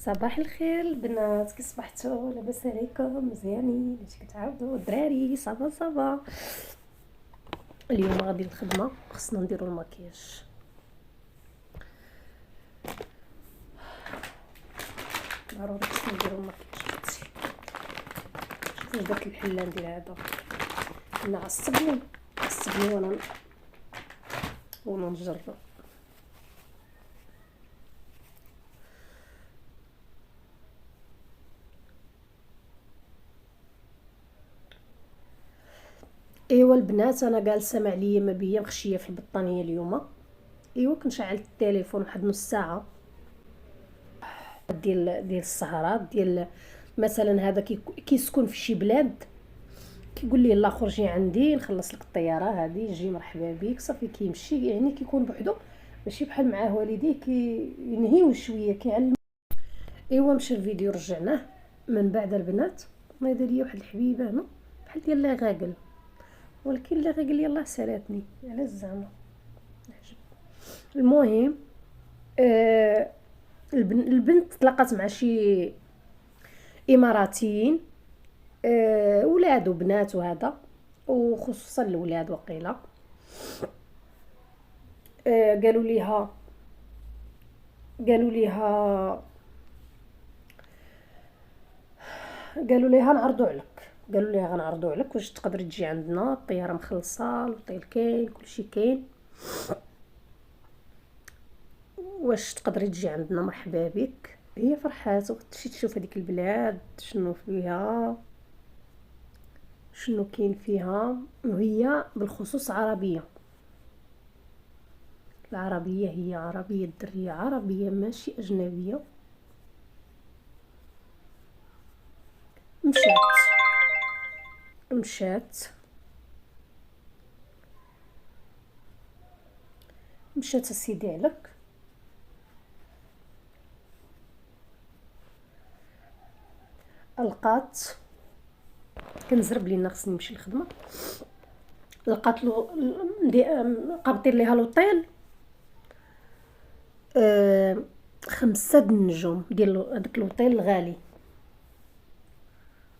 صباح الخير البنات، كي صبحتوا؟ لاباس عليكم؟ مزيانين؟ اش كتعاودوا الدراري؟ صافا صافا. اليوم غادي الخدمه، خصنا نديرو المكياج. ضروري خصنا نديرو المكياج. اختي شوفوا واش درت الحلان ديال هذا. انا عصبني وانا نجرب. ايوا البنات، انا جالسه مع ليا ما بيا مخشيه في البطانيه اليوم. ايوا كنشعل التليفون واحد نص ساعه ديال السهرات ديال مثلا. هذا كيسكن في شي بلاد، كيقول لي يلا خرجي عندي نخلص لك الطياره هذه، جي مرحبا بك، صافي كيمشي. يعني كيكون بوحدو، ماشي بحال معاه والديه كينهيو شويه كيعلم. ايوا مشى الفيديو رجعناه من بعد البنات. نايضه ليا واحد الحبيبه هنا بحال ديال لا غاكل، ولكن لا غاكل يلاه سالاتني على الزعما. المهم البنت تلاقات مع شي اماراتيين، ولاد وبنات وهذا، وخصوصا الولاد وقيله. قالوا ليها قالوا ليها قالوا ليها نعرضوا عليك، قالوا ليها غنعرضوا عليك واش تقدري تجي عندنا، الطياره مخلصه، الوطيل كاين، كلشي كاين، واش تقدري تجي عندنا مرحبا بك. هي فرحات وتمشي تشوف هذيك البلاد شنو فيها، شنو كاين فيها. وهي بالخصوص عربيه، العربيه هي عربيه، الدريه عربيه ماشي اجنبيه. مشات مشات مشات سيدي عليك. لقات، كنزرب لينا خصني نمشي للخدمه. لقات له قابطين ليها لوطيل 5 النجوم ديال هذاك لوطيل الغالي.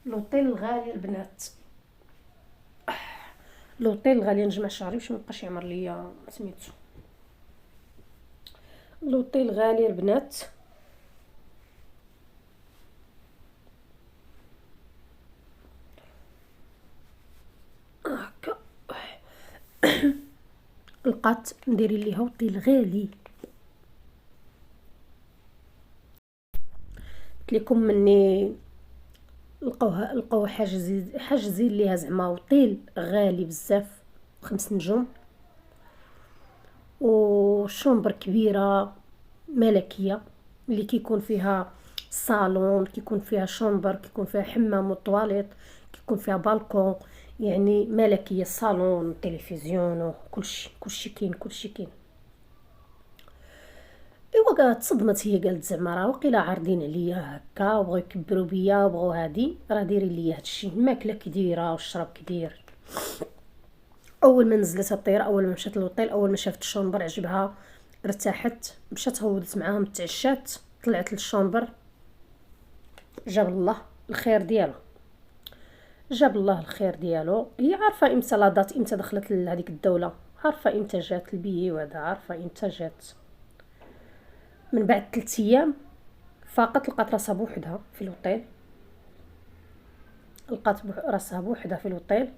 لوطيل الغالي البنات، لوطيل الغالي. نجمع شعري باش ميبقاش يعمر ليا سميتو. لوطيل غالي البنات. هكا لقات نديري ليها وطيل غالي. قلت لكم مني لقاو حاجزين ليها زعما وطيل غالي بزاف، 5 نجوم، وشومبر كبيره ملكيه اللي كيكون فيها صالون، كيكون فيها شومبر، كيكون فيها حمام وطواليت، كيكون فيها بالكون. يعني ملكيه، صالون، تلفزيون، كلشي كاين، كلشي كاين. ايوا تصدمت هي، قالت زعما راه وقيلا عارضين عليا هكا وبغاو يكبروا بيا وبغاو هادي، راه ديري ليا هادشي، الماكله كديره والشراب كدير. اول ما نزلت الطياره، اول ما مشات للوطيل، اول ما شافت الشومبر عجبها، ارتاحت، مشات هودت معاهم، تعشات، طلعت للشومبر. جاب الله الخير ديالو، جاب الله الخير ديالو. هي عارفه امتى لا دات، امتى دخلت لهذيك الدوله، عارفه امتى جات البيي وهذا، عارفه امتى جات. من بعد 3 ايام فاقت، لقات راسها بوحدها في الوطيل، لقات راسها بوحدها في الوطيل،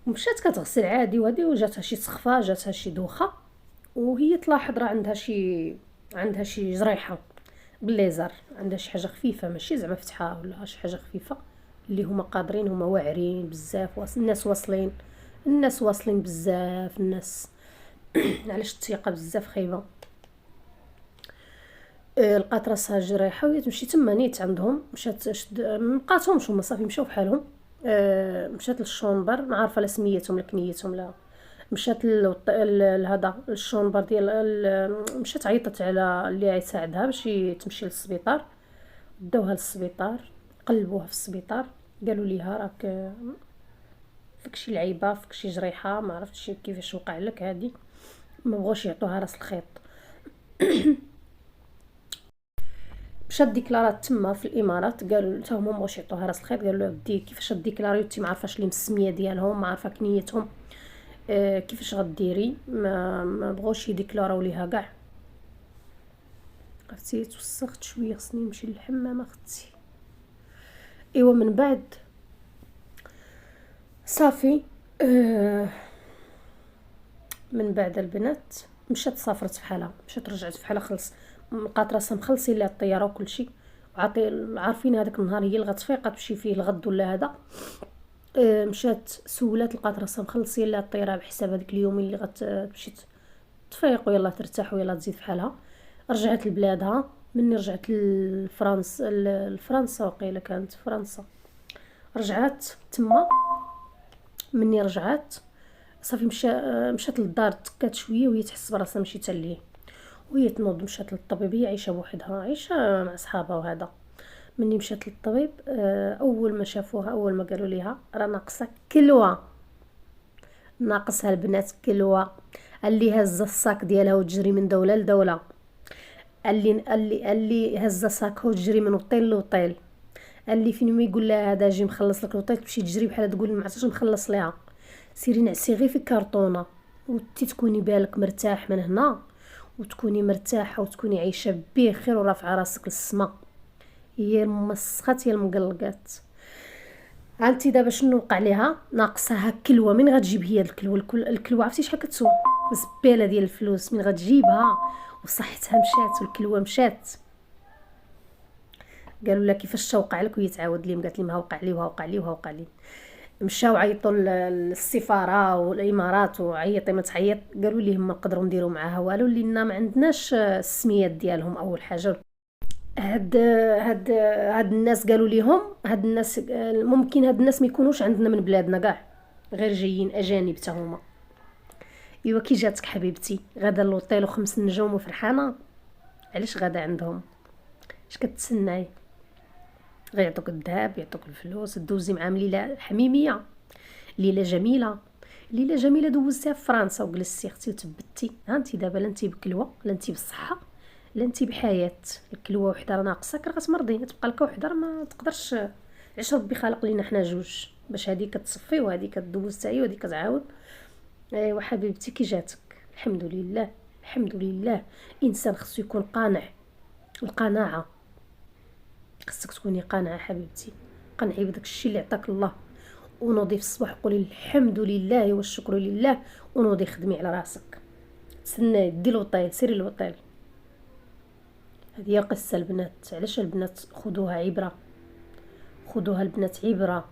ومشات كتغسل عادي وهادي، وجاتها شي سخفه، جاتها شي دوخه، وهي تلاحظ راه عندها شي جريحه بالليزر، عندها شي حاجه خفيفه، ماشي زعما فتحه ولا شي حاجه خفيفه. اللي هما قادرين، هما واعرين بزاف، الناس واصلين بزاف الناس. علاش الثقه بزاف خايبه. لقات راسها جريحه وهي تمشي تما نيت عندهم، مشات مبقاتهمش هما، صافي مشاو بحالهم. مشات للشومبر، ما عارفه لا سميتهم لا كنيتهم لا. مشات لهذا الشومبر ديال مشات عيطت على اللي غيساعدها باش تمشي للسبيطار. داوها للسبيطار، قلبوها في السبيطار، قالوا ليها راك فيك شي لعيبه، فيك شي جريحه، ما عرفتش كيفاش وقع لك هادي. ما بغوش يعطوها راس الخيط. مشات ديكلارات تما في الامارات، قالوا حتى هما مبغوش يعطوها راس الخيط، قالوا لها ودي كيفاش ديكلاري وانت ما عارفاش لي مسميه ديالهم، ما عارفه كنيتهم، كيفاش غديري؟ ما بغوش يديكلاراو ليها كاع. عرفتي توسخت شويه، خصني نمشي للحمام اختي. ايوا من بعد صافي، من بعد البنات مشات سافرت فحالها، مشات رجعت فحالها، خلص لقات راسها مخلصين لها الطياره وكل شيء، عارفين هذاك النهار هي اللي غتفيق تمشي فيه الغد ولا هذا. مشات سولات لقات راسها مخلصين لها الطياره بحساب هذيك اليومين اللي غتمشي تفيق ويلا ترتاح ويلا تزيد فحالها. رجعت لبلادها. مني رجعت لفرنسا وقيله كانت فرنسا، رجعت تما. مني رجعت صافي مشات للدار، تكات شويه وهي تحس براسها ماشي حتى ليه، وهي تنوض مشات للطبيب، هي عايشه بوحدها، عايشه مع صحابها وهذا. مني مشات للطبيب، اول ما شافوها، اول ما قالوا ليها راه ناقصه كلوه، ناقصها البنات كلوه. اللي هزه الصاك ديالها وتجري من دوله لدوله، اللي هزه صاكها وتجري من وطيل لوطيل، اللي فين ما يقول لها هذا جي مخلص لك الوطيل تمشي تجري بحال تقول ما عرفتش مخلص ليها. سيري نعسي غير في كرتونه وتي تكوني بالك مرتاح من هنا، وتكوني مرتاحه وتكوني عايشه بخير ورافعه راسك للسما. هي المسخات، هي المقلقات. عرفتي دابا شنو وقع ليها؟ ناقصها كلوه. من غتجيب هي الكلوه عرفتي شحال كتسوى؟ زباله ديال الفلوس. من غتجيبها وصحتها مشات والكلوه مشات. قالوا لها كيفاش وقع لك؟ وهي تعاود ليهم قالت لي ما وقع لي وقع لي وقع لي. مشاو عيطوا للسفاره والامارات وعيطي ما تعيط، قالوا لي ما نقدروا نديروا معاها والو لان ما عندناش السميات ديالهم. اول حاجه هاد الناس قالوا ليهم، هاد الناس ممكن هاد الناس ما يكونوش عندنا من بلادنا كاع، غير جايين اجانب حتى هما. ايوا كي جاتك حبيبتي غادا لوطيل و5 نجوم وفرحانه؟ علاش غادا عندهم؟ اش كتسناي؟ غيعطوك الذهب، يعطوك الفلوس، دوزي معاهم ليله حميميه، ليله جميله. ليله جميله دوزتيها في فرنسا وجلستي اختي وتبتي. ها انت دابا لا انت بكلوه لا انت بالصحه لا انت بحياه. الكلوه وحده راه ناقصاك، راه غتمرضي، تبقى لك وحده راه ما تقدرش. علاش ربي خالق لينا حنا جوج باش هذه كتصفي وهذه كدوز حتى هي وهذه كتعاود. ايوا حبيبتي كي جاتك؟ الحمد لله الحمد لله. انسان خصو يكون قانع. القناعه خصك تكوني قانعه حبيبتي، قنعي بداك الشيء اللي عطاك الله، ونوضي في الصباح قولي الحمد لله والشكر لله، ونوضي خدمي على راسك. تسناي دي الوطيل، سيري الوطيل. هذه هي القصه البنات. علاش البنات خذوها عبره، خذوها البنات عبره.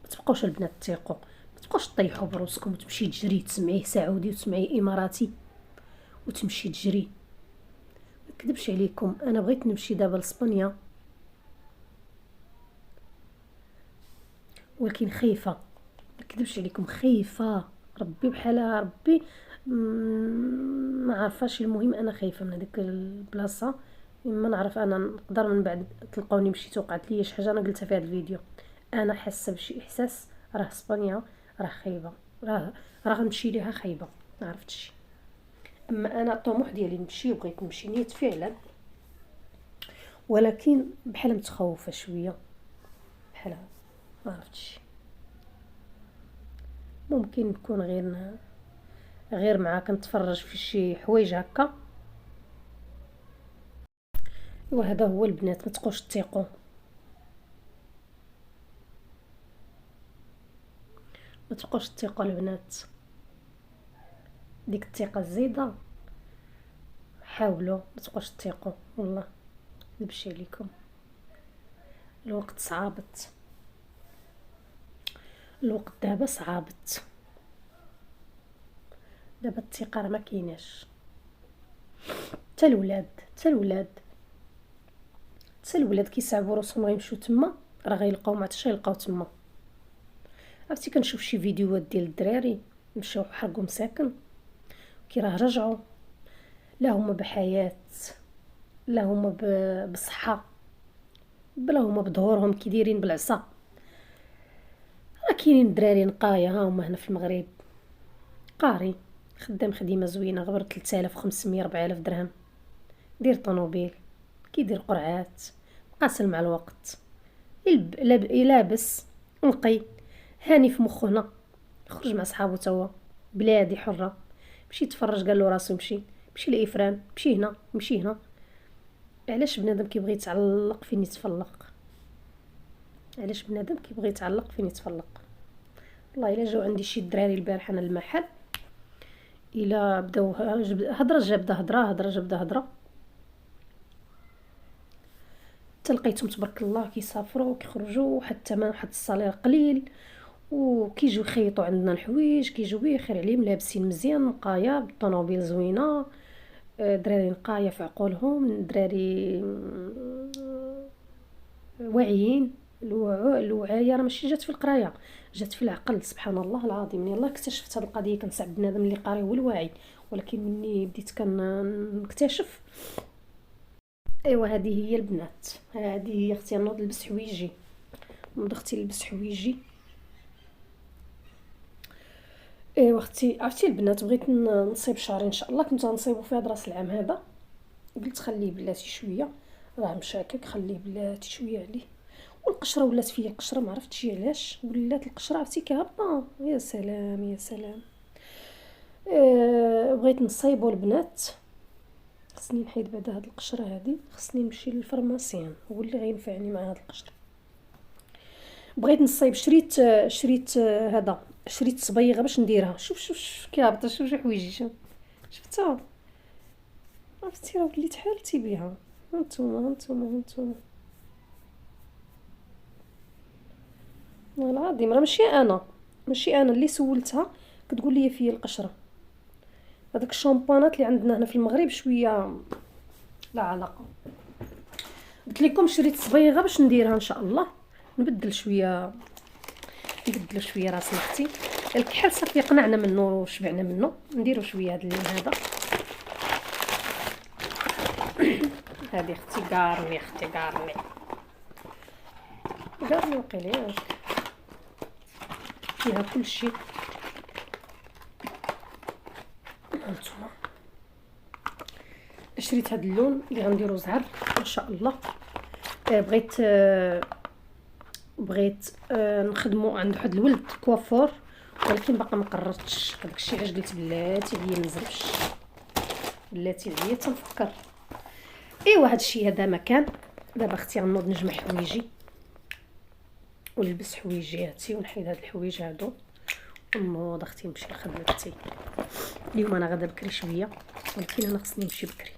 ما تبقاوش البنات تيقوا، ما تبقاوش طيحوا بروسكم وتمشي تجري تسمعيه سعودي وتسمعيه اماراتي وتمشي تجري. ما نكذبش عليكم، انا بغيت نمشي دابا لاسبانيا ولكن خايفه، ما نكذبش عليكم خايفه. ربي بحالها ربي، ما عارفاش. المهم انا خايفه من هذيك البلاصه. ما نعرف، انا نقدر من بعد تلقاوني مشيت وقعت لي شي حاجه انا قلتها في هذا الفيديو. انا حاسه بشي احساس، راه اسبانيا راه خايبه، راه غنمشي ليها خايبه، ما عرفتش. اما انا الطموح ديالي نمشي وبغيت نمشي نيت فعلا، ولكن بحال متخوفه شويه بحال، ما عرفتش. ممكن نكون غير معاك نتفرج في شي حوايج هكا. وهذا هو البنات، ما تبقوش تثيقوا، ما تبقوش تثيقوا البنات. ديك الثقه الزايده حاولوا ما تبقوش تثيقوا، والله نبشي عليكم. الوقت صعابت، الوقت دابا صعابت، دابا الثقه راه ما كايناش. حتى الولاد كيصعبوا راسهم غيمشيو تما، راه غيلقاو ما حتى يلقاو تما. عرفتي كنشوف شي فيديوهات ديال الدراري مشاو حرقوا مساكن كي راه رجعوا، لا هما بحياه لا هما بصحه، بلا هما بظهورهم كي دايرين بالعصا. راه كاينين الدراري نقايا ها هما هنا في المغرب، قاري خدام خديمه زوينه غير 3500 4000 درهم، دير طونوبيل كيدير قرعات، قاسل مع الوقت، لابس نقي هاني في مخه هنا، خرج مع صحابو توا، بلادي حره، مشي يتفرج قال له راسو مشي لإفران، مشي هنا مشي هنا. علاش بنادم كيبغي يتعلق فين يتفلق؟ علاش بنادم كيبغي يتعلق فين يتفلق؟ والله الا جاو عندي شي دراري البارح انا المحل، الا بداو هضره جابده هضره جابده هضره، تلقيتهم تبارك الله كيسافروا كيخرجوا، حتى ما واحد الصالير قليل، وكيجيو يخيطوا عندنا الحوايج، كيجيو بخير عليهم لابسين مزيان نقايا بالطوموبيل زوينه، دراري نقايا في عقولهم، دراري واعيين. الوعايه راه ماشي جات في القرايه، جات في العقل. سبحان الله العظيم، من يلاه اكتشفت هذه القضيه كنصعب بنادم اللي قاري هو الواعي، ولكن مني بديت كنكتشف. ايوا هذه هي البنات، هذه هي اختي نوض نلبس حويجي، نوض اختي نلبس حويجي. ايوا اختي عرفتي البنات بغيت نصيب شعري ان شاء الله، كنت غنصيبو في هذا راس العام هذا، قلت خليه بلاتي شويه، راه مشاكك خليه بلاتي شويه عليه. والقشره ولات فيا القشره، ما عرفتش علاش ولات القشره عرفتي كهبطه. يا سلام يا سلام. بغيت نصايبو البنات، خصني نحيد بعدا هاد القشره هادي، خصني نمشي للفرماسيان هو اللي غينفعني مع هاد القشره. بغيت نصايب، شريت هذا، شريت صبيغه باش نديرها. شوف كهبطه، شوف حوايجي، شفتها عرفتي راه وليت حالتي بها. هانتوما والله العظيم، راه ماشي انا اللي سولتها كتقول لي فيا القشره. هذاك الشامبونات اللي عندنا هنا في المغرب شويه لا علاقه. قلت لكم شريت صبيغه باش نديرها ان شاء الله، نبدل شويه راسنا اختي. الكحل صافي قنعنا منه وشبعنا منه، نديرو شويه هذا اللون هذا. هذه اختي قارني، وقيل ياك فيها كل شيء. هانتوما شريت هذا اللون اللي غنديرو زهر ان شاء الله. بغيت نخدمو عند واحد الولد كوافور، ولكن باقا ما قررتش. هذاك الشيء علاش قلت بلاتي عليا منزرفش، بلاتي عليا تنفكر. ايوا هذا الشيء هذا مكان. دابا اختي غنوض نجمع حوايجي ونلبس حوايجاتي ونحيد هاد الحوايج هادو ونوض اختي نمشي لخدمتي. اليوم انا غادا بكري شويه، ولكن انا خصني نمشي بكري.